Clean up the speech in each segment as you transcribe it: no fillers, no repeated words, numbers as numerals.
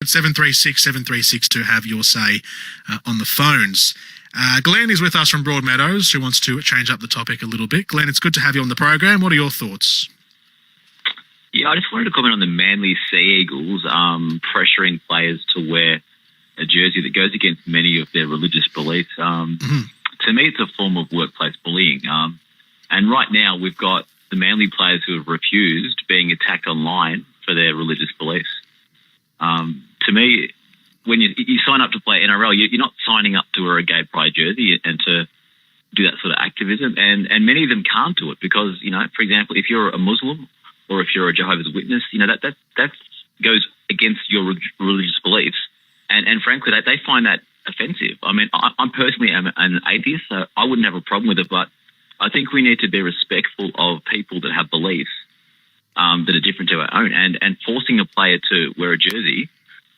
736 to have your say on the phones. Glenn is with us from Broadmeadows, who wants to change up the topic a little bit. Glenn, it's good to have you on the program. What are your thoughts? Yeah, I just wanted to comment on the Manly Sea Eagles pressuring players to wear a jersey that goes against many of their religious beliefs. To me, it's a form of workplace bullying. And right now, we've got the Manly players who have refused being attacked online for their religious beliefs. To me, when you sign up to play NRL, you're not signing up to wear a gay pride jersey and to do that sort of activism. And many of them can't do it because, for example, if you're a Muslim or if you're a Jehovah's Witness, that goes against your religious beliefs. And frankly, they find that offensive. I mean, I'm personally an atheist, so I wouldn't have a problem with it, but I think we need to be respectful of people that have beliefs that are different to our own. And forcing a player to wear a jersey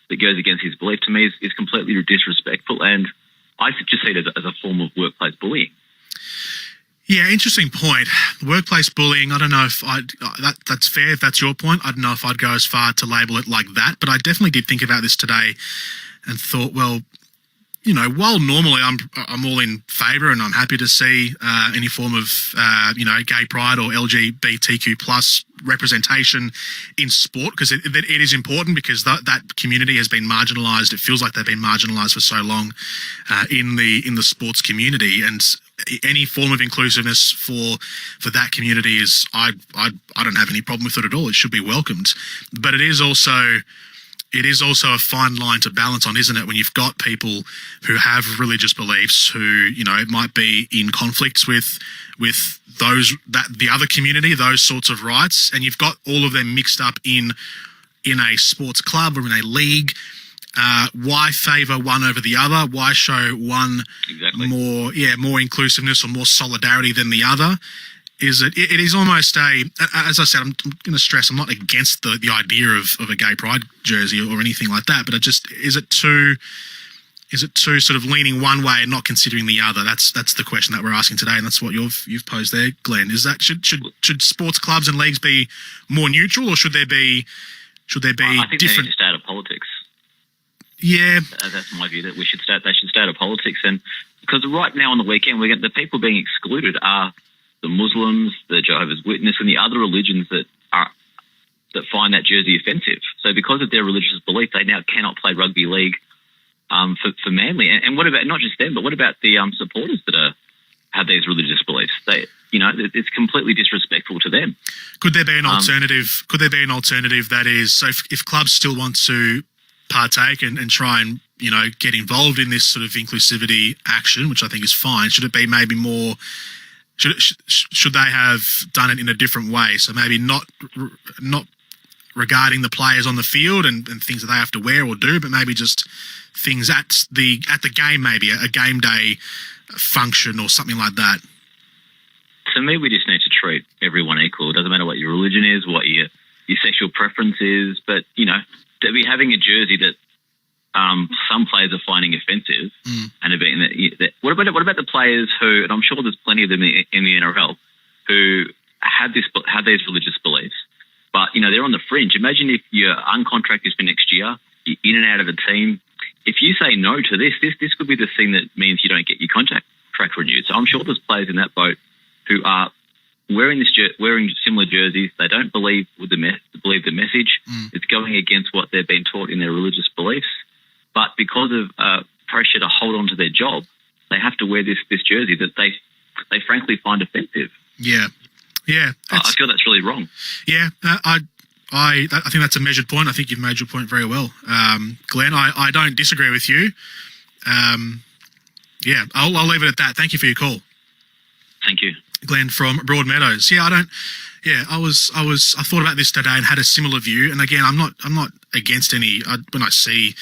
that goes against his belief, to me, is completely disrespectful. And I just see it as a form of workplace bullying. Yeah, interesting point. Workplace bullying, I don't know if that's fair, if that's your point. I don't know if I'd go as far to label it like that, but I definitely did think about this today and thought, well, while normally I'm all in favour and I'm happy to see any form of gay pride or LGBTQ plus representation in sport, because it is important, because that community has been marginalised. It feels like they've been marginalised for so long in the sports community, and any form of inclusiveness for that community is I don't have any problem with it at all. It should be welcomed, but it is also a fine line to balance on, isn't it? When you've got people who have religious beliefs who, it might be in conflicts with the other community, those sorts of rights, and you've got all of them mixed up in a sports club or in a league. Why favour one over the other? Why show one more inclusiveness or more solidarity than the other? It is almost as I said, I'm going to stress, I'm not against the idea of a gay pride jersey or anything like that, but is it too sort of leaning one way and not considering the other? That's the question that we're asking today, and that's what you've posed there, Glenn. Is that should sports clubs and leagues be more neutral, or should there be different? I think they need to stay out of politics. Yeah, that's my view. That they should stay out of politics, and because right now on the weekend, the people being excluded are the Muslims, the Jehovah's Witness, and the other religions that find that jersey offensive. So because of their religious belief, they now cannot play rugby league for Manly. And what about not just them, but what about the supporters that have these religious beliefs? It's completely disrespectful to them. Could there be an alternative? Could there be an alternative that is, so if clubs still want to partake and try and get involved in this sort of inclusivity action, which I think is fine, should it be maybe more? Should they have done it in a different way? So maybe not regarding the players on the field and things that they have to wear or do, but maybe just things at the game, maybe a game day function or something like that. To me, we just need to treat everyone equal. It doesn't matter what your religion is, what your sexual preference is, but to be having a jersey that some players are finding offensive and are being that. What about the players who, and I'm sure there's plenty of them in the NRL, who have these religious beliefs, but they're on the fringe. Imagine if you're uncontracted for next year, you're in and out of the team. If you say no to this could be the thing that means you don't get your contract renewed. So I'm sure there's players in that boat who are wearing similar jerseys. They don't believe the message. It's going against what they've been taught in their religious beliefs. But because of pressure to hold on to their job, they have to wear this jersey that they frankly find offensive. Yeah. I feel that's really wrong. Yeah, I think that's a measured point. I think you've made your point very well, Glenn. I don't disagree with you. Yeah, I'll leave it at that. Thank you for your call. Thank you, Glenn from Broadmeadows. Yeah, I thought about this today and had a similar view. And again, I'm not against any. When I see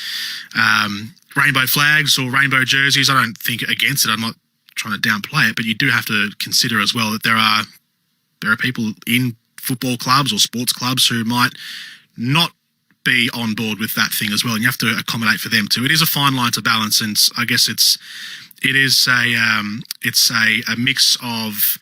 rainbow flags or rainbow jerseys, I don't think against it. I'm not trying to downplay it, but you do have to consider as well that there are people in football clubs or sports clubs who might not be on board with that thing as well, and you have to accommodate for them too. It is a fine line to balance, and I guess it is a mix of,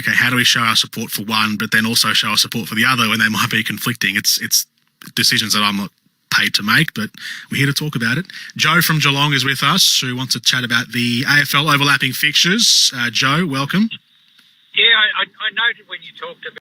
okay, how do we show our support for one, but then also show our support for the other when they might be conflicting? It's decisions that I'm not paid to make, but we're here to talk about it. Joe from Geelong is with us, who wants to chat about the AFL overlapping fixtures. Joe, welcome. Yeah, I noted when you talked about